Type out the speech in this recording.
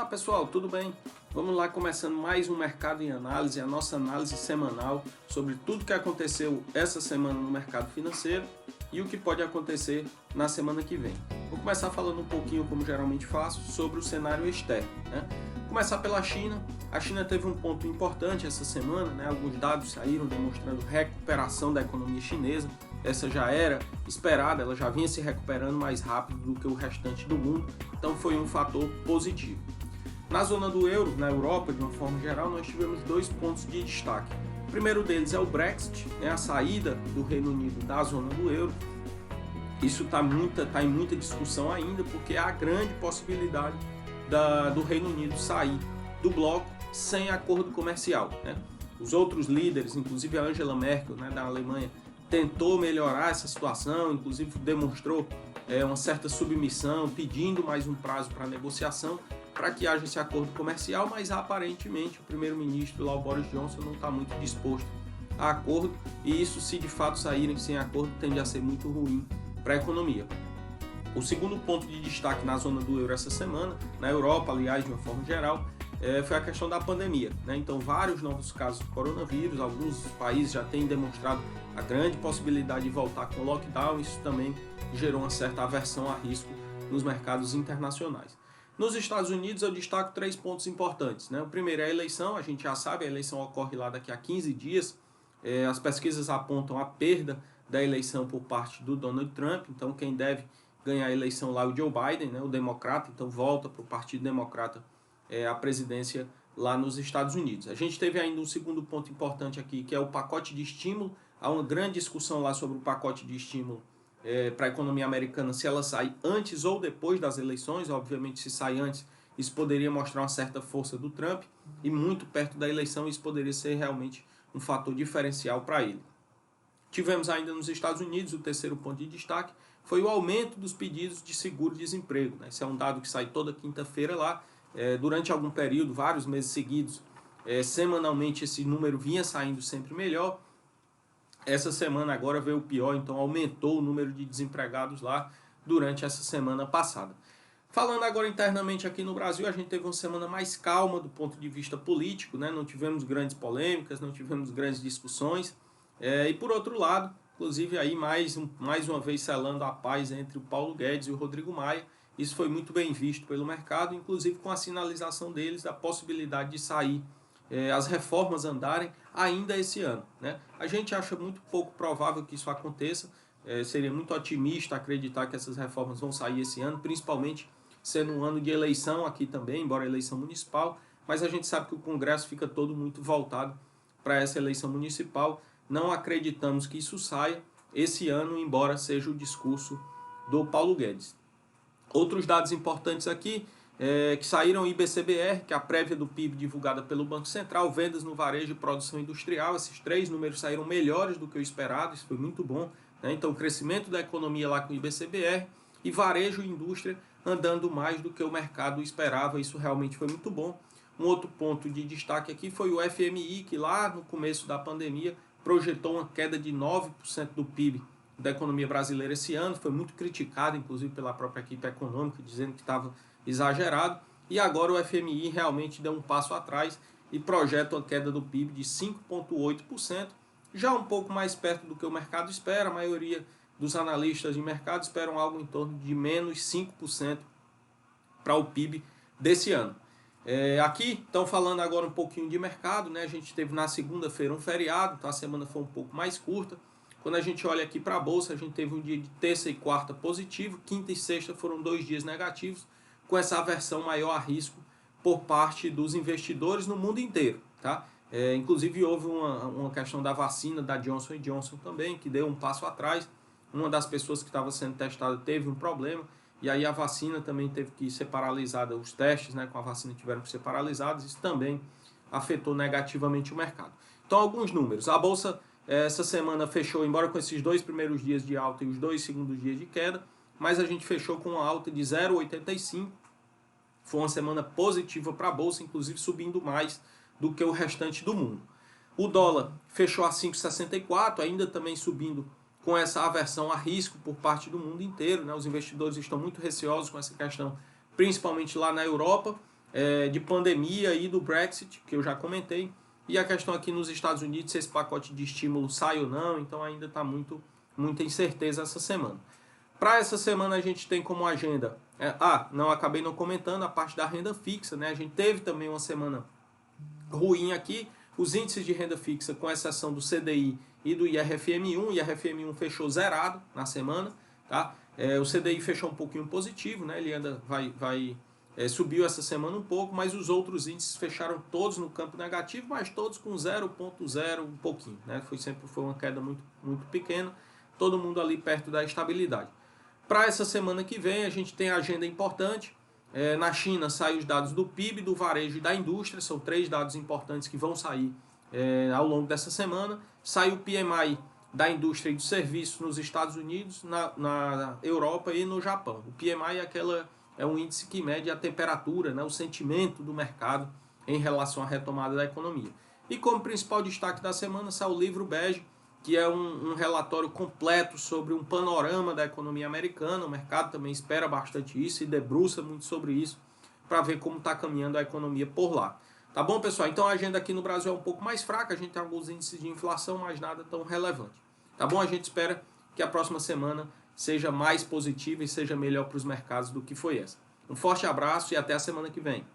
Olá pessoal, tudo bem? Vamos lá, começando mais um Mercado em Análise, a nossa análise semanal sobre tudo que aconteceu essa semana no mercado financeiro e o que pode acontecer na semana que vem. Vou começar falando um pouquinho, como geralmente faço, sobre o cenário externo, né? Começar pela China. A China teve um ponto importante essa semana, né? Alguns dados saíram demonstrando recuperação da economia chinesa. Essa já era esperada, ela já vinha se recuperando mais rápido do que o restante do mundo, então foi um fator positivo. Na zona do euro, na Europa, de uma forma geral, nós tivemos dois pontos de destaque. O primeiro deles é o Brexit, né? A saída do Reino Unido da zona do euro. Isso está em muita discussão ainda, porque há a grande possibilidade do Reino Unido sair do bloco sem acordo comercial, né? Os outros líderes, inclusive a Angela Merkel, né, da Alemanha, tentou melhorar essa situação, inclusive demonstrou uma certa submissão, pedindo mais um prazo para negociação, para que haja esse acordo comercial, mas aparentemente o primeiro-ministro lá, o Boris Johnson, não está muito disposto a acordo, e isso, se de fato saírem sem acordo, tende a ser muito ruim para a economia. O segundo ponto de destaque na zona do euro essa semana, na Europa, aliás, de uma forma geral, foi a questão da pandemia, né? Então, vários novos casos de coronavírus, alguns países já têm demonstrado a grande possibilidade de voltar com lockdown. Isso também gerou uma certa aversão a risco nos mercados internacionais. Nos Estados Unidos, eu destaco 3 pontos importantes, né? O primeiro é a eleição. A gente já sabe, a eleição ocorre lá daqui a 15 dias. As pesquisas apontam a perda da eleição por parte do Donald Trump. Então, quem deve ganhar a eleição lá é o Joe Biden, né? O democrata. Então, volta para o Partido Democrata a presidência lá nos Estados Unidos. A gente teve ainda um segundo ponto importante aqui, que é o pacote de estímulo. Há uma grande discussão lá sobre o pacote de estímulo para a economia americana, se ela sai antes ou depois das eleições. Obviamente, se sai antes, isso poderia mostrar uma certa força do Trump, e muito perto da eleição isso poderia ser realmente um fator diferencial para ele. Tivemos ainda nos Estados Unidos, o terceiro ponto de destaque foi o aumento dos pedidos de seguro-desemprego, né? Esse é um dado que sai toda quinta-feira lá. Durante algum período, vários meses seguidos, semanalmente esse número vinha saindo sempre melhor. Essa semana agora veio o pior, então aumentou o número de desempregados lá durante essa semana passada. Falando agora internamente aqui no Brasil, a gente teve uma semana mais calma do ponto de vista político, né? Não tivemos grandes polêmicas, não tivemos grandes discussões. E por outro lado, inclusive aí mais uma vez selando a paz entre o Paulo Guedes e o Rodrigo Maia. Isso foi muito bem visto pelo mercado, inclusive com a sinalização deles da possibilidade de sair as reformas andarem ainda esse ano, né? A gente acha muito pouco provável que isso aconteça. Seria muito otimista acreditar que essas reformas vão sair esse ano, principalmente sendo um ano de eleição aqui também, embora eleição municipal, mas a gente sabe que o Congresso fica todo muito voltado para essa eleição municipal. Não acreditamos que isso saia esse ano, embora seja o discurso do Paulo Guedes. Outros dados importantes aqui que saíram: IBCBR, que é a prévia do PIB divulgada pelo Banco Central, vendas no varejo e produção industrial. Esses 3 números saíram melhores do que o esperado, isso foi muito bom, né? Então, o crescimento da economia lá com o IBCBR, e varejo e indústria andando mais do que o mercado esperava, isso realmente foi muito bom. Um outro ponto de destaque aqui foi o FMI, que lá no começo da pandemia projetou uma queda de 9% do PIB da economia brasileira esse ano. Foi muito criticado, inclusive pela própria equipe econômica, dizendo que estava exagerado, e agora o FMI realmente deu um passo atrás e projeta uma queda do PIB de 5,8%, já um pouco mais perto do que o mercado espera. A maioria dos analistas de mercado esperam algo em torno de menos 5% para o PIB desse ano. Aqui estão falando agora um pouquinho de mercado, né? A gente teve na segunda-feira um feriado, então a semana foi um pouco mais curta. Quando a gente olha aqui para a Bolsa, a gente teve um dia de terça e quarta positivo, quinta e sexta foram 2 dias negativos, com essa aversão maior a risco por parte dos investidores no mundo inteiro, tá? Inclusive houve uma questão da vacina da Johnson & Johnson também, que deu um passo atrás. Uma das pessoas que estava sendo testada teve um problema, e aí a vacina também teve que ser paralisada. Os testes, né, com a vacina tiveram que ser paralisados. Isso também afetou negativamente o mercado. Então, alguns números. A Bolsa essa semana fechou, embora com esses 2 primeiros dias de alta e os 2 segundos dias de queda, mas a gente fechou com uma alta de 0,85. Foi uma semana positiva para a Bolsa, inclusive subindo mais do que o restante do mundo. O dólar fechou a 5,64, ainda também subindo com essa aversão a risco por parte do mundo inteiro, né? Os investidores estão muito receosos com essa questão, principalmente lá na Europa. de pandemia e do Brexit, que eu já comentei, e a questão aqui nos Estados Unidos, se esse pacote de estímulo sai ou não, então ainda está muita incerteza essa semana. Para essa semana a gente tem como agenda, acabei não comentando a parte da renda fixa, né? A gente teve também uma semana ruim aqui, os índices de renda fixa, com exceção do CDI e do IRFM1, o IRFM1 fechou zerado na semana, tá? O CDI fechou um pouquinho positivo, né? Ele ainda subiu essa semana um pouco, mas os outros índices fecharam todos no campo negativo, mas todos com 0,0 um pouquinho, né? Foi uma queda muito pequena, todo mundo ali perto da estabilidade. Para essa semana que vem a gente tem agenda importante. Na China saem os dados do PIB, do varejo e da indústria, são 3 dados importantes que vão sair ao longo dessa semana. Sai o PMI da indústria e dos serviços nos Estados Unidos, na Europa e no Japão. O PMI é um índice que mede a temperatura, né, o sentimento do mercado em relação à retomada da economia. E como principal destaque da semana sai o livro bege, que é um relatório completo sobre um panorama da economia americana. O mercado também espera bastante isso e debruça muito sobre isso para ver como está caminhando a economia por lá. Tá bom, pessoal? Então a agenda aqui no Brasil é um pouco mais fraca, a gente tem alguns índices de inflação, mas nada tão relevante. Tá bom? A gente espera que a próxima semana seja mais positiva e seja melhor para os mercados do que foi essa. Um forte abraço e até a semana que vem.